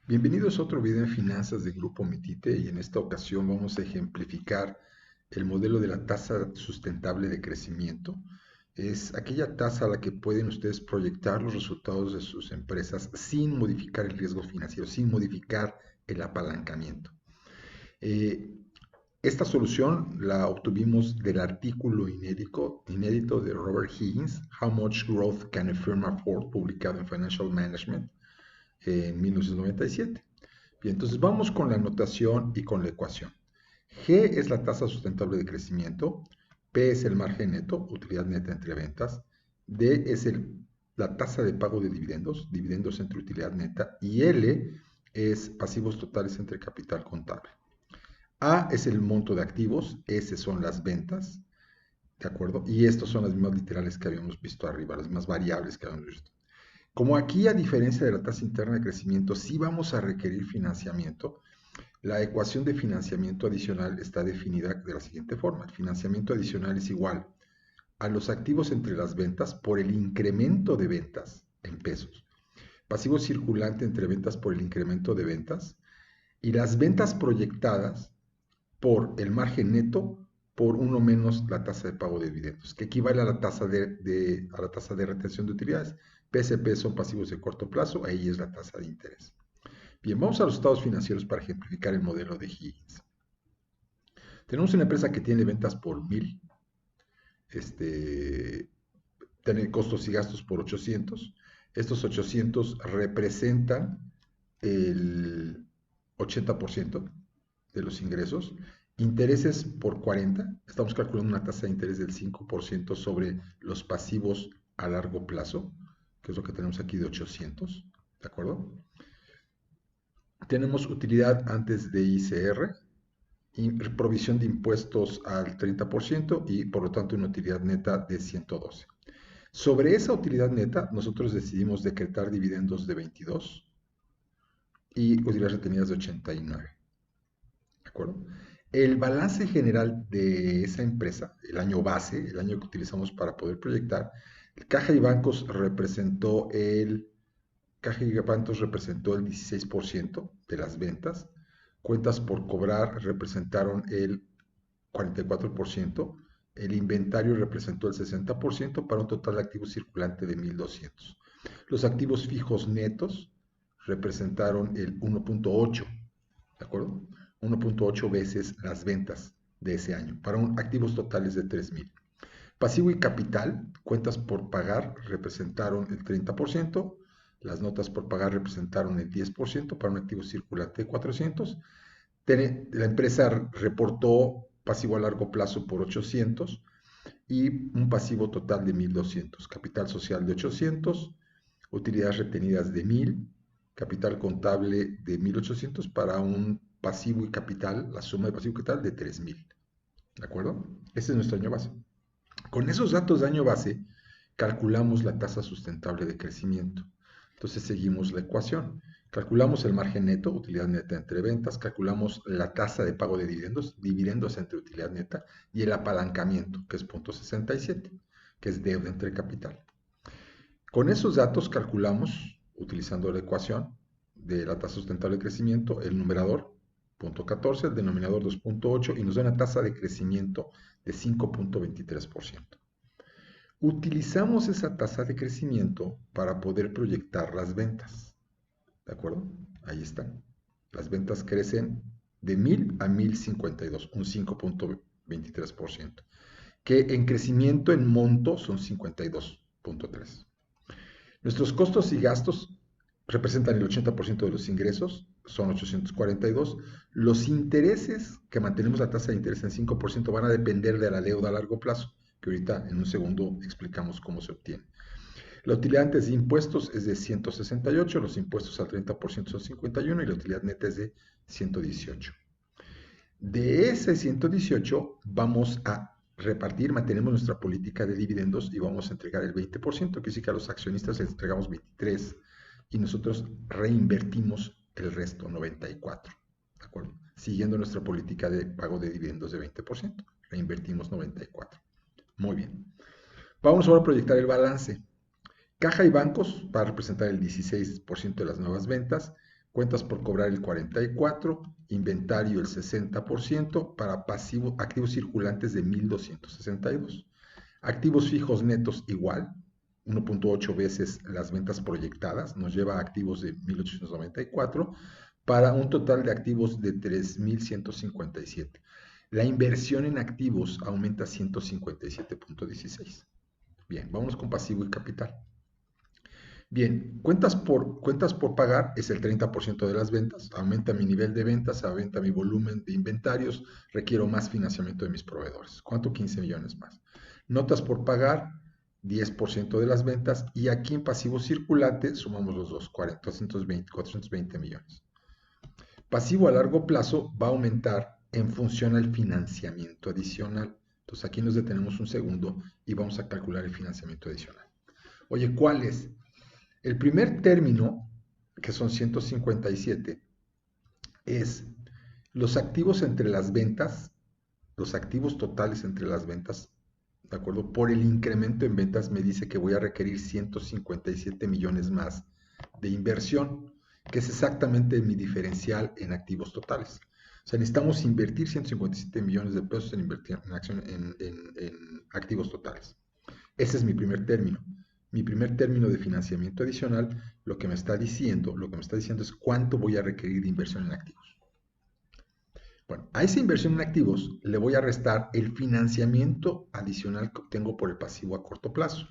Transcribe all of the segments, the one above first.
Bienvenidos a otro video en finanzas de Grupo Mitite y en esta ocasión vamos a ejemplificar el modelo de la tasa sustentable de crecimiento. Es aquella tasa a la que pueden ustedes proyectar los resultados de sus empresas sin modificar el riesgo financiero, sin modificar el apalancamiento. Eh, Esta solución la obtuvimos del artículo inédito de Robert Higgins, How Much Growth Can a Firm Afford, publicado en Financial Management en 1997. Bien, entonces vamos con la notación y con la ecuación. G es la tasa sustentable de crecimiento, P es el margen neto, utilidad neta entre ventas, D es la tasa de pago de dividendos, dividendos entre utilidad neta, y L es pasivos totales entre capital contable. A es el monto de activos, S son las ventas, ¿de acuerdo? Y estos son las mismas literales que habíamos visto arriba, las mismas variables que habíamos visto. Como aquí, a diferencia de la tasa interna de crecimiento, sí vamos a requerir financiamiento, la ecuación de financiamiento adicional está definida de la siguiente forma. El financiamiento adicional es igual a los activos entre las ventas por el incremento de ventas en pesos, pasivo circulante entre ventas por el incremento de ventas y las ventas proyectadas por el margen neto por uno menos la tasa de pago de dividendos, que equivale a la tasa a la tasa de retención de utilidades. PSP son pasivos de corto plazo, ahí es la tasa de interés. Bien, vamos a los estados financieros para ejemplificar el modelo de Higgins. Tenemos una empresa que tiene ventas por 1000, tiene costos y gastos por 800. Estos 800 representan el 80% de los ingresos. Intereses por 40, estamos calculando una tasa de interés del 5% sobre los pasivos a largo plazo, que es lo que tenemos aquí de 800, ¿de acuerdo? Tenemos utilidad antes de ICR, y provisión de impuestos al 30% y por lo tanto una utilidad neta de 112. Sobre esa utilidad neta, nosotros decidimos decretar dividendos de 22 y utilidades retenidas de 89. ¿De acuerdo? El balance general de esa empresa, el año base, el año que utilizamos para poder proyectar, Caja y Bancos representó el Caja y Bancos representó el 16% de las ventas, cuentas por cobrar representaron el 44%, el inventario representó el 60% para un total de activos circulante de 1.200. Los activos fijos netos representaron el 1.8, ¿de acuerdo? 1.8 veces las ventas de ese año, para activos totales de 3.000. Pasivo y capital, cuentas por pagar, representaron el 30%, las notas por pagar representaron el 10% para un activo circulante de 400. La empresa reportó pasivo a largo plazo por 800 y un pasivo total de 1.200. Capital social de 800, utilidades retenidas de 1.000, capital contable de 1.800 para un pasivo y capital, la suma de pasivo y capital de 3.000. ¿De acuerdo? Ese es nuestro año base. Con esos datos de año base, calculamos la tasa sustentable de crecimiento. Entonces seguimos la ecuación. Calculamos el margen neto, utilidad neta entre ventas, calculamos la tasa de pago de dividendos, dividendos entre utilidad neta, y el apalancamiento, que es 0.67, que es deuda entre capital. Con esos datos calculamos, utilizando la ecuación de la tasa sustentable de crecimiento, el numerador 0.14, el denominador 2.8 y nos da una tasa de crecimiento de 5.23%. Utilizamos esa tasa de crecimiento para poder proyectar las ventas. ¿De acuerdo? Ahí están. Las ventas crecen de 1000 a 1052, un 5.23%, que en crecimiento en monto son 52.3. Nuestros costos y gastos representan el 80% de los ingresos, son 842. Los intereses, que mantenemos la tasa de interés en 5%, van a depender de la deuda a largo plazo, que ahorita en un segundo explicamos cómo se obtiene. La utilidad antes de impuestos es de 168, los impuestos al 30% son 51 y la utilidad neta es de 118. De ese 118 vamos a repartir, mantenemos nuestra política de dividendos y vamos a entregar el 20%, que sí que a los accionistas les entregamos 23 y nosotros reinvertimos el resto, 94, ¿de acuerdo? Siguiendo nuestra política de pago de dividendos de 20%, reinvertimos 94. Muy bien. Vamos ahora a proyectar el balance. Caja y bancos va a representar el 16% de las nuevas ventas, cuentas por cobrar el 44%, inventario el 60%, para activos circulantes de 1.262. Activos fijos netos igual, 1.8 veces las ventas proyectadas, nos lleva a activos de 1.894, para un total de activos de 3.157. La inversión en activos aumenta 157.16. Bien, vamos con pasivo y capital. Bien, cuentas por pagar es el 30% de las ventas, aumenta mi nivel de ventas, aumenta mi volumen de inventarios, requiero más financiamiento de mis proveedores. ¿Cuánto? 15 millones más. Notas por pagar, 10% de las ventas, y aquí en pasivo circulante sumamos los dos, 420 millones. Pasivo a largo plazo va a aumentar en función al financiamiento adicional. Entonces aquí nos detenemos un segundo y vamos a calcular el financiamiento adicional. Oye, ¿cuál es? El primer término, que son 157, es los activos entre las ventas, los activos totales entre las ventas, ¿de acuerdo? Por el incremento en ventas me dice que voy a requerir 157 millones más de inversión, que es exactamente mi diferencial en activos totales. O sea, necesitamos invertir 157 millones de pesos en activos totales. Ese es mi primer término. Mi primer término de financiamiento adicional, lo que me está diciendo es cuánto voy a requerir de inversión en activos. Bueno, a esa inversión en activos le voy a restar el financiamiento adicional que obtengo por el pasivo a corto plazo.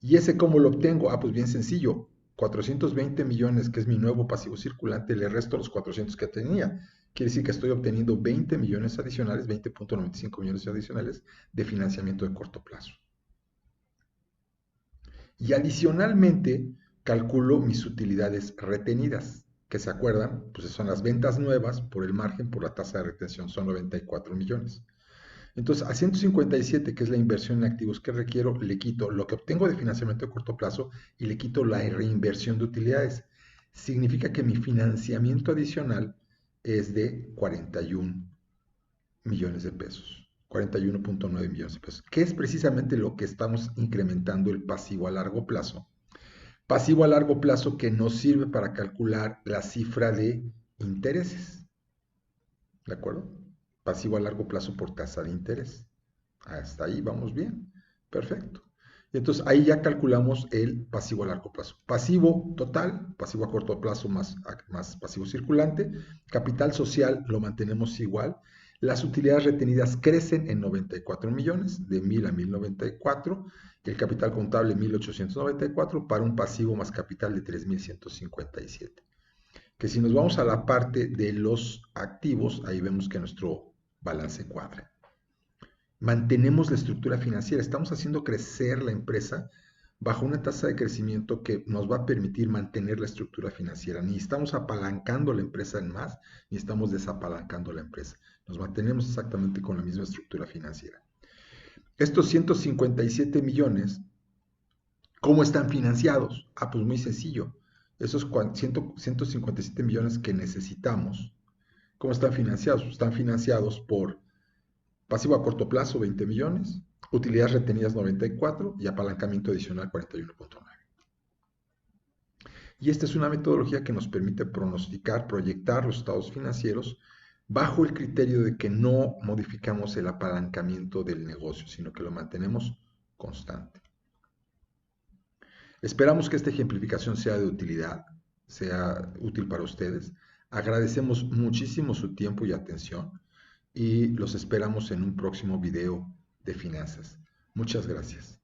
¿Y ese cómo lo obtengo? Pues bien sencillo. 420 millones, que es mi nuevo pasivo circulante, le resto los 400 que tenía. Quiere decir que estoy obteniendo 20 millones adicionales, 20.95 millones adicionales de financiamiento de corto plazo. Y adicionalmente calculo mis utilidades retenidas, que se acuerdan, pues son las ventas nuevas por el margen, por la tasa de retención, son 94 millones. Entonces, a 157, que es la inversión en activos que requiero, le quito lo que obtengo de financiamiento de corto plazo y le quito la reinversión de utilidades. Significa que mi financiamiento adicional es de 41 millones de pesos. 41.9 millones de pesos, que es precisamente lo que estamos incrementando el pasivo a largo plazo. Pasivo a largo plazo que nos sirve para calcular la cifra de intereses. ¿De acuerdo? Pasivo a largo plazo por tasa de interés. Hasta ahí vamos bien. Perfecto. Y entonces ahí ya calculamos el pasivo a largo plazo. Pasivo total, pasivo a corto plazo más pasivo circulante. Capital social lo mantenemos igual. Las utilidades retenidas crecen en 94 millones, de 1.000 a 1.094. El capital contable 1.894 para un pasivo más capital de 3.157. Que si nos vamos a la parte de los activos, ahí vemos que nuestro balance cuadra. Mantenemos la estructura financiera, estamos haciendo crecer la empresa bajo una tasa de crecimiento que nos va a permitir mantener la estructura financiera. Ni estamos apalancando la empresa en más, ni estamos desapalancando la empresa. Nos mantenemos exactamente con la misma estructura financiera. Estos 157 millones, ¿cómo están financiados? Pues muy sencillo. Esos 157 millones que necesitamos, ¿cómo están financiados? Están financiados por pasivo a corto plazo 20 millones, utilidades retenidas 94 y apalancamiento adicional 41.9. Y esta es una metodología que nos permite pronosticar, proyectar los estados financieros bajo el criterio de que no modificamos el apalancamiento del negocio, sino que lo mantenemos constante. Esperamos que esta ejemplificación sea de utilidad, sea útil para ustedes. Agradecemos muchísimo su tiempo y atención y los esperamos en un próximo video de finanzas. Muchas gracias.